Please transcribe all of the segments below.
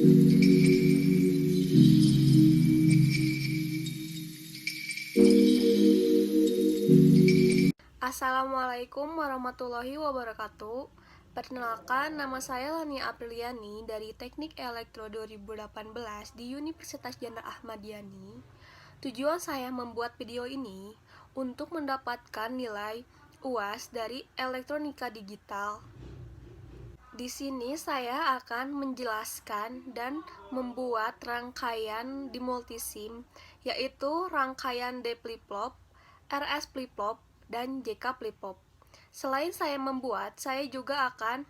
Assalamualaikum warahmatullahi wabarakatuh. Perkenalkan, nama saya Lani Apriliani dari Teknik Elektro 2018 di Universitas Jenderal Ahmad Yani. Tujuan saya membuat video ini untuk mendapatkan nilai UAS dari elektronika digital. Di sini saya akan menjelaskan dan membuat rangkaian di multisim, yaitu rangkaian D flip-flop, RS flip-flop, dan JK flip-flop. Selain saya membuat, saya juga akan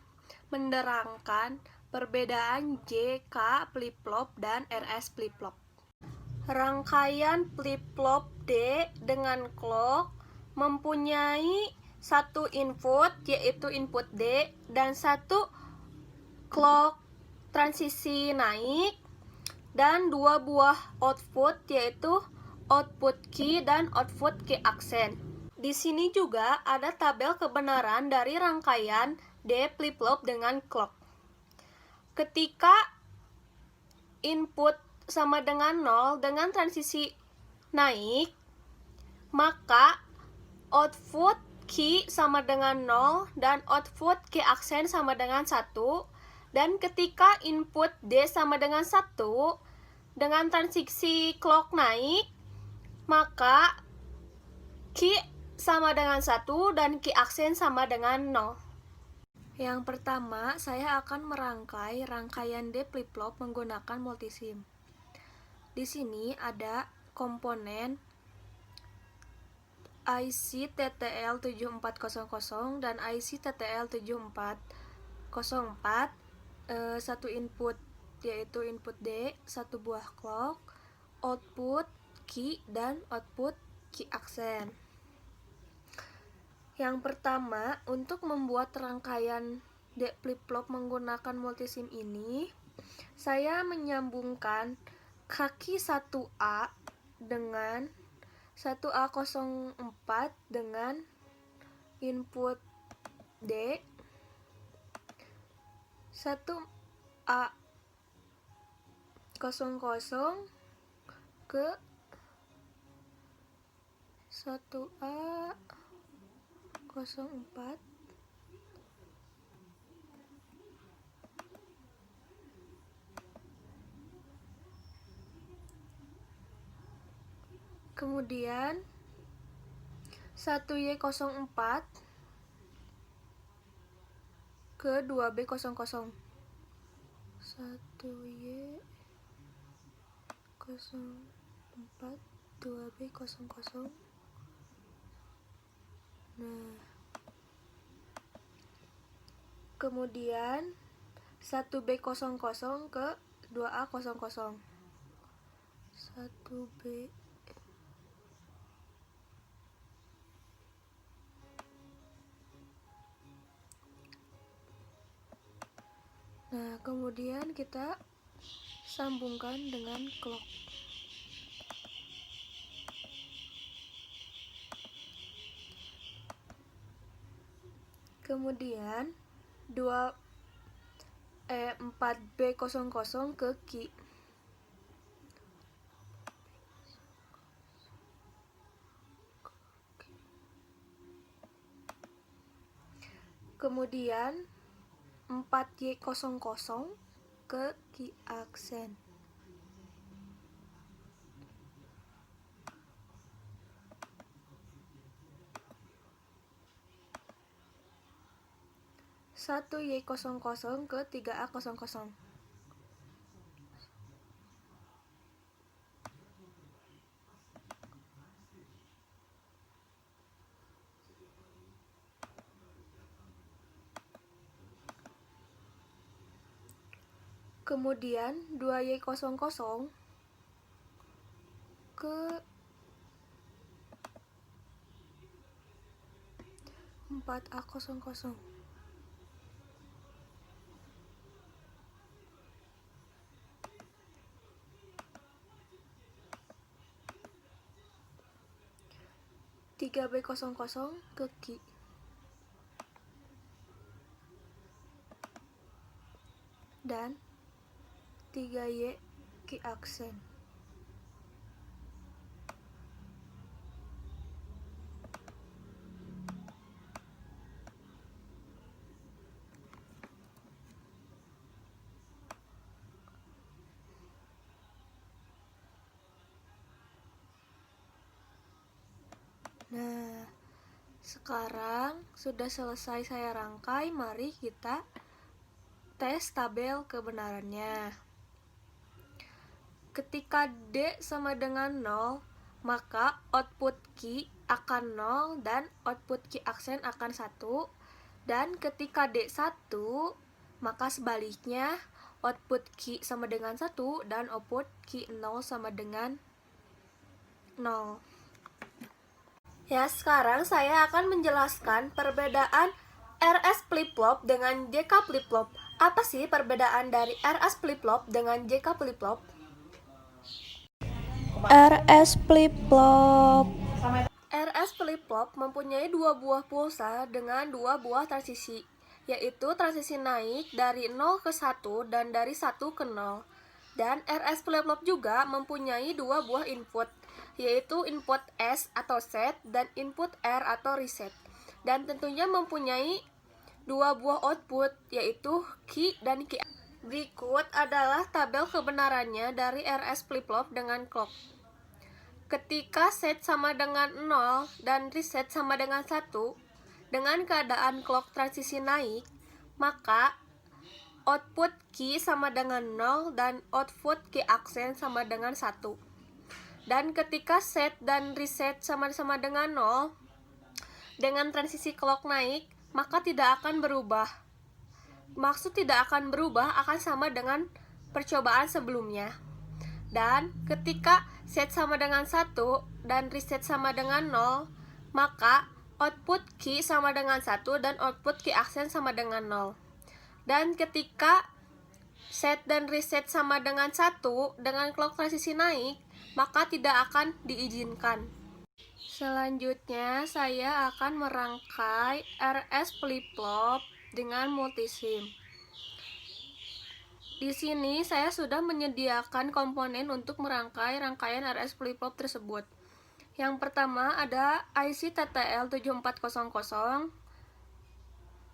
menerangkan perbedaan JK flip-flop dan RS flip-flop. Rangkaian flip-flop D dengan clock mempunyai satu input, yaitu input D, dan satu clock transisi naik, dan dua buah output, yaitu output key dan output key aksen. Di sini juga ada tabel kebenaran dari rangkaian D flip-flop dengan clock. Ketika input sama dengan 0 dengan transisi naik, maka output key sama dengan 0 dan output key aksen sama dengan 1. Dan ketika input D sama dengan 1 dengan transisi clock naik, maka key sama dengan 1 dan key aksen sama dengan 0. Yang pertama, saya akan merangkai rangkaian D flip-flop menggunakan multisim. Di sini ada komponen IC TTL 7400 dan IC TTL 7404, satu input yaitu input D, satu buah clock, output key, dan output key aksen. Yang pertama, untuk membuat rangkaian D flip-flop menggunakan multisim ini, saya menyambungkan kaki 1A dengan 1A04 dengan input D, 1A00 ke 1A04, kemudian 1Y04 ke 2B00, 1Y04 2B00. Nah, kemudian 1B00 ke 2A00, 1B. Nah, kemudian kita sambungkan dengan clock. Kemudian 4B00 ke key. Kemudian 4Y00 ke key aksen. Satu Y00 ke 3A00. Kemudian 2Y00 ke 4A00. Tiga B00 ke key. Dan 3Y Ki aksen. Nah, sekarang sudah selesai saya rangkai, mari kita tes tabel kebenarannya. Ketika D sama dengan 0, maka output Ki akan 0 dan output Ki aksen akan 1. Dan ketika D 1, maka sebaliknya output Ki sama dengan 1 dan output Ki 0 sama dengan 0. Ya, sekarang saya akan menjelaskan perbedaan RS flip-flop dengan JK flip-flop. Apa sih perbedaan dari RS flip-flop dengan JK flip-flop? RS flip-flop. RS flip-flop mempunyai dua buah pulsa dengan dua buah transisi, yaitu transisi naik dari 0 ke 1 dan dari 1 ke 0. Dan RS flip-flop juga mempunyai dua buah input, yaitu input S atau set dan input R atau reset. Dan tentunya mempunyai dua buah output, yaitu Ki dan Ki. Berikut adalah tabel kebenarannya dari RS flip-flop dengan clock. Ketika set sama dengan 0 dan reset sama dengan 1, dengan keadaan clock transisi naik, maka output Ki sama dengan 0 dan output Ki aksen sama dengan 1. Dan ketika set dan reset sama-sama dengan 0, dengan transisi clock naik, maka tidak akan berubah. Maksud tidak akan berubah akan sama dengan percobaan sebelumnya. Dan ketika set sama dengan 1 dan reset sama dengan 0, maka output Ki sama dengan 1 dan output Ki aksen sama dengan 0. Dan ketika set dan reset sama dengan 1 dengan clock transisi naik, maka tidak akan diizinkan. Selanjutnya saya akan merangkai RS flip-flop dengan multisim. Di sini saya sudah menyediakan komponen untuk merangkai rangkaian RS flip-flop tersebut. Yang pertama ada IC TTL 7400,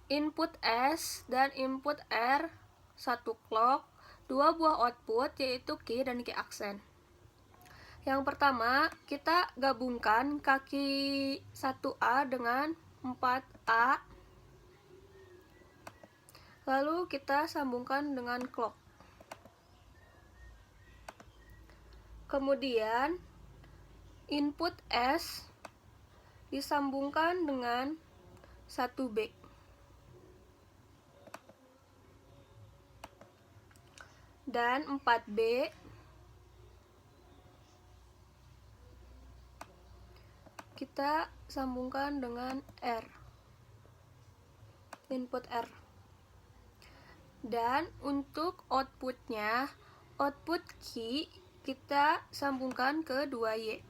input S dan input R, 1 clock, 2 buah output yaitu Ki dan Ki aksen. Yang pertama, kita gabungkan kaki 1A dengan 4A. Lalu kita sambungkan dengan clock. Kemudian input S disambungkan dengan 1B. Dan 4B kita sambungkan dengan R, input R. Dan untuk outputnya, output Ki kita sambungkan ke 2Y.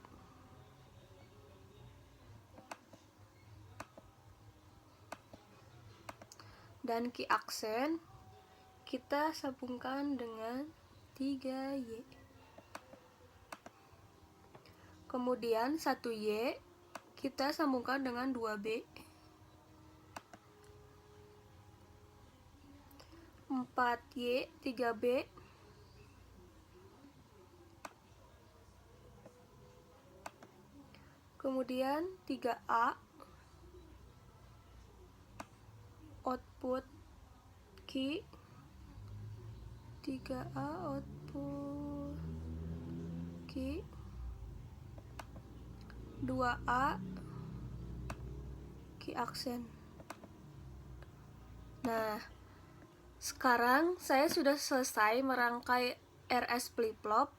Dan Ki aksen kita sambungkan dengan 3Y. Kemudian 1Y kita sambungkan dengan 2B. 4Y, 3B. Kemudian 3A, output Ki. 3A output Ki. 2A Ki aksen. Nah, sekarang saya sudah selesai merangkai RS flip-flop.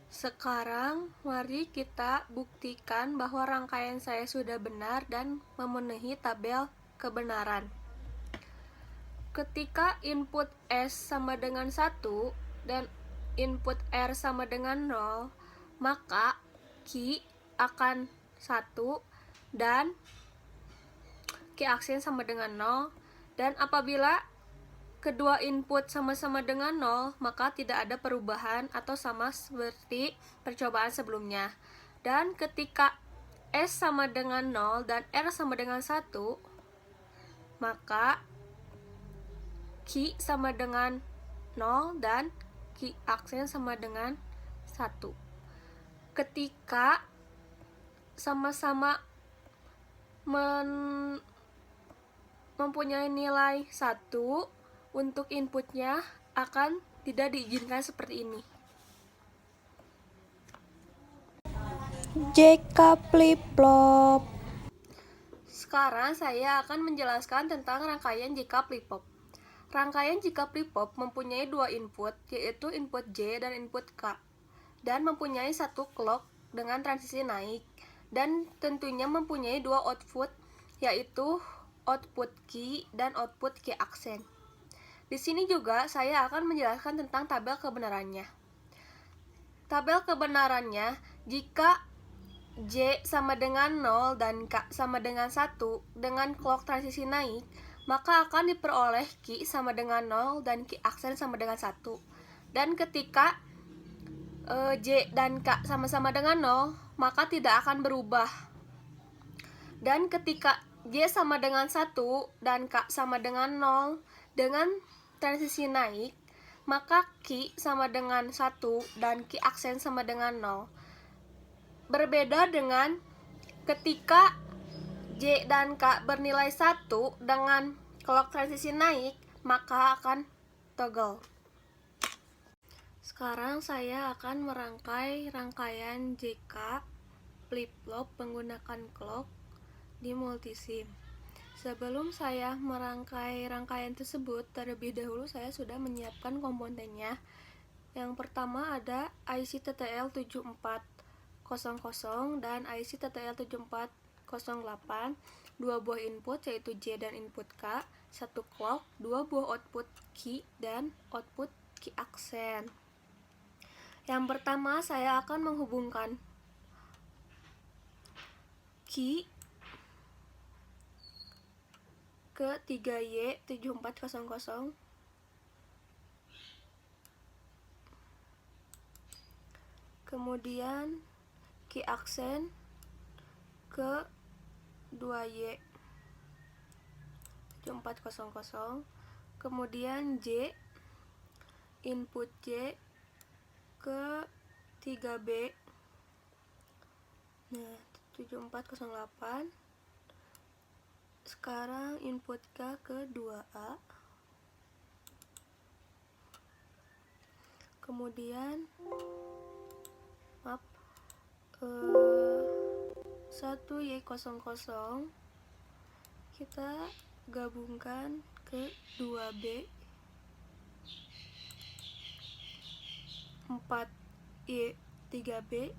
Sekarang mari kita buktikan bahwa rangkaian saya sudah benar dan memenuhi tabel kebenaran. Ketika input S sama dengan 1 dan input R sama dengan 0, maka Ki akan 1 dan Ki aksen sama dengan 0. Dan apabila kedua input sama-sama dengan 0, maka tidak ada perubahan atau sama seperti percobaan sebelumnya. Dan ketika S sama dengan 0 dan R sama dengan 1, maka Q sama dengan 0 dan Q aksen sama dengan 1. Ketika sama-sama mempunyai nilai 1, untuk inputnya akan tidak diizinkan seperti ini. JK flip-flop. Sekarang saya akan menjelaskan tentang rangkaian JK flip-flop. Rangkaian JK flip-flop mempunyai dua input, yaitu input J dan input K, dan mempunyai satu clock dengan transisi naik, dan tentunya mempunyai dua output, yaitu output Q dan output Q aksen. Di sini juga saya akan menjelaskan tentang tabel kebenarannya. Tabel kebenarannya, jika J sama dengan 0 dan K sama dengan 1 dengan clock transisi naik, maka akan diperoleh Q sama dengan 0 dan Q aksen sama dengan 1. Dan ketika J dan K sama-sama dengan 0, maka tidak akan berubah. Dan ketika J sama dengan 1 dan K sama dengan 0 dengan transisi naik, maka Q sama dengan 1 dan Q aksen sama dengan 0. Berbeda dengan ketika J dan K bernilai 1 dengan clock transisi naik, maka akan toggle. Sekarang saya akan merangkai rangkaian JK flip-flop menggunakan clock di multisim. Sebelum saya merangkai rangkaian tersebut, terlebih dahulu saya sudah menyiapkan komponennya. Yang pertama ada IC TTL 7400 dan IC TTL 7408, dua buah input yaitu J dan input K, satu clock, dua buah output Q dan output Q aksen. Yang pertama saya akan menghubungkan Q ke 3Y7400, kemudian Q aksen ke 2Y7400, kemudian J input J ke 3B, nah 7408. Sekarang input K ke 2A, kemudian 1Y00 kita gabungkan ke 2B, 4Y3B,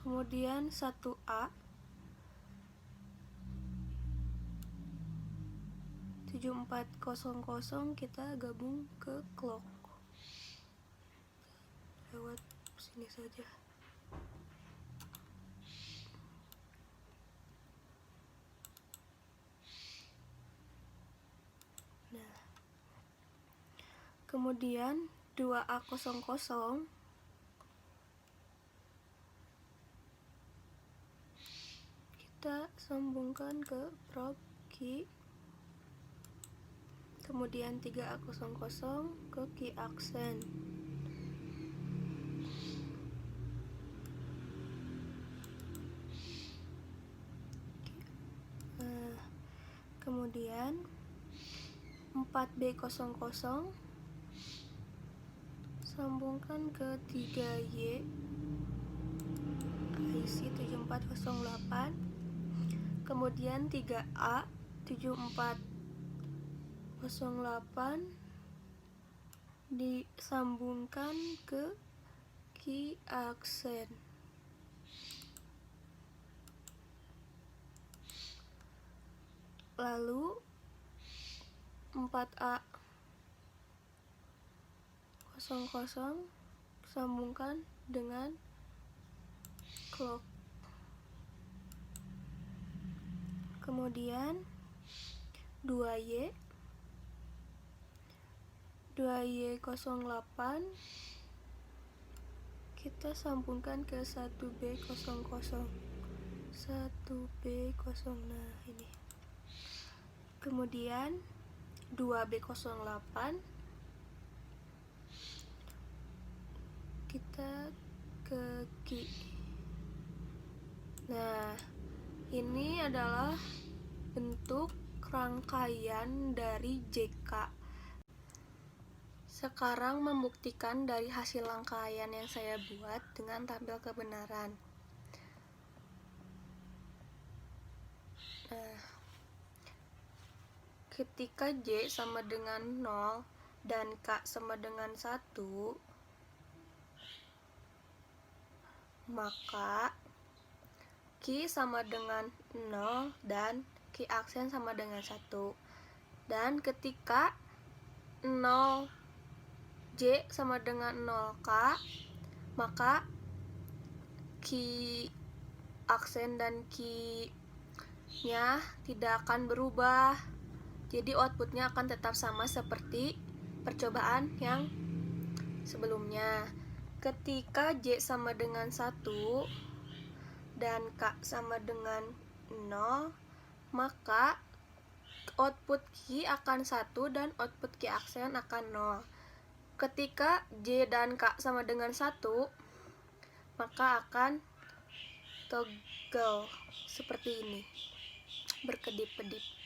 kemudian 1A 7400 kita gabung ke clock lewat sini saja. Nah, kemudian 2A00 kita sambungkan ke probe Q, kemudian 3A00 ke Q aksen. Kemudian 4B00 sambungkan ke 3Y IC 7408, kemudian 3A 7408 disambungkan ke Q aksen. Lalu 4A00 sambungkan dengan clock. kemudian 2Y 2Y08 kita sambungkan ke 1B00. 1B0, nah ini. Kemudian 2B08 kita ke Q. Nah, ini adalah bentuk rangkaian dari JK. Sekarang membuktikan dari hasil rangkaian yang saya buat dengan tabel kebenaran. Nah, ketika J sama dengan 0 dan K sama dengan 1, maka Q sama dengan 0 dan Q aksen sama dengan 1. Dan ketika 0 J sama dengan 0K, maka Q aksen dan Q-nya tidak akan berubah. Jadi outputnya akan tetap sama seperti percobaan yang sebelumnya. Ketika J sama dengan 1 dan K sama dengan 0, maka output Q akan 1 dan output Q aksen akan 0. Ketika J dan K sama dengan 1, maka akan toggle seperti ini, berkedip-kedip.